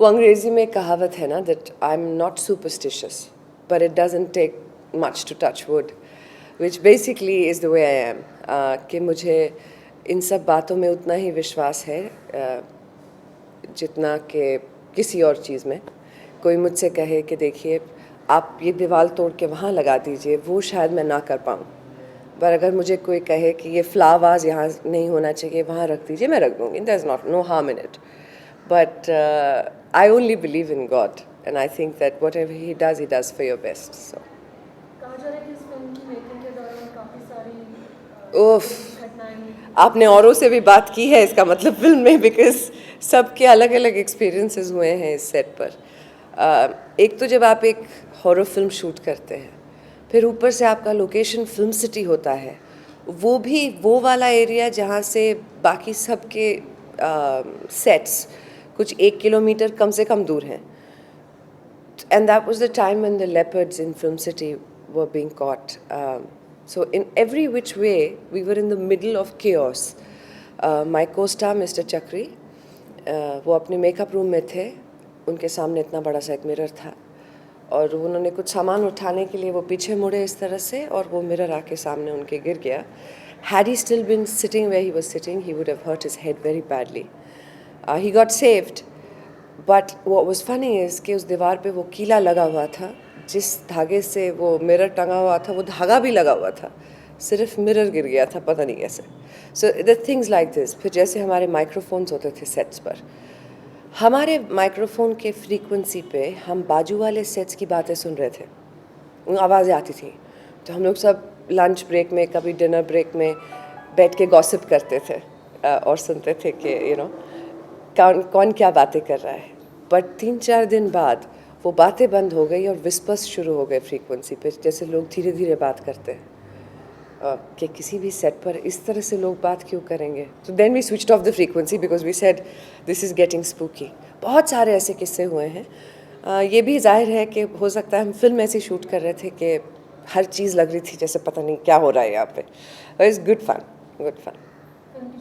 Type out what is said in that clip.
वो अंग्रेज़ी में एक कहावत है ना that I am not superstitious but it doesn't take much to touch wood which basically is the way I am कि मुझे इन सब बातों में उतना ही विश्वास है जितना कि किसी और चीज़ में। कोई मुझसे कहे कि देखिए आप ये दीवार तोड़ के वहाँ लगा दीजिए, वो शायद मैं ना कर पाऊँ, पर अगर मुझे कोई कहे कि ये फ्लावर्स यहाँ नहीं होना चाहिए, वहाँ रख दीजिए, मैं रख दूँगी। There is not no harm in it, but I only believe in God and I think that whatever he does for your best. सो कहा जा रहा है कि इस फिल्म की मेकिंग के दौरान काफ़ी सारी उफ, घटनाएं हुई। आपने औरों से भी बात की है इसका मतलब फिल्म में, बिकॉज सबके अलग अलग एक्सपीरियंसेस हुए हैं इस सेट पर। एक तो जब आप एक हॉरर फिल्म शूट करते हैं, फिर ऊपर से आपका लोकेशन फिल्म सिटी होता है, वो भी वो वाला एरिया जहाँ से बाकी सब के सेट्स कुछ 1 किलोमीटर कम से कम दूर हैं. And that was the time when the leopards in Film City were being caught. So in every which way, we were in the middle of chaos. My co-star, Mr. Chakri, वो अपने makeup room में थे, उनके सामने इतना बड़ा सा एक मिरर था और उन्होंने कुछ सामान उठाने के लिए वो पीछे मुड़े इस तरह से और वो मिरर आके सामने उनके गिर गया. Had he still been sitting where he was sitting, he would have hurt his head very badly. He got saved. But what was funny is कि उस दीवार पे वो कीला लगा हुआ था, जिस धागे से वो मिरर टंगा हुआ था वो धागा भी लगा हुआ था, सिर्फ मिरर गिर गया था, पता नहीं कैसे. So the things like this. फिर जैसे हमारे माइक्रोफोन्स होते थे सेट्स पर, हमारे माइक्रोफोन के फ्रीक्वेंसी पे हम बाजू वाले सेट्स की बातें सुन रहे थे, उन आवाज़ें आती थी. तो हम लोग सब लंच ब्रेक में, कभी डिनर ब्रेक में बैठ के गॉसिप करते थे और सुनते थे कि कौन कौन क्या बातें कर रहा है. बट 3-4 दिन बाद वो बातें बंद हो गई और विस्पर्स शुरू हो गए फ्रीक्वेंसी पे, जैसे लोग धीरे धीरे बात करते हैं कि किसी भी सेट पर इस तरह से लोग बात क्यों करेंगे. तो then we switched off the frequency because we said this is getting spooky. बहुत सारे ऐसे किस्से हुए हैं. ये भी जाहिर है कि हो सकता है हम फिल्म ऐसी शूट कर रहे थे कि हर चीज़ लग रही थी जैसे पता नहीं क्या हो रहा है यहाँ पे. It's good fun.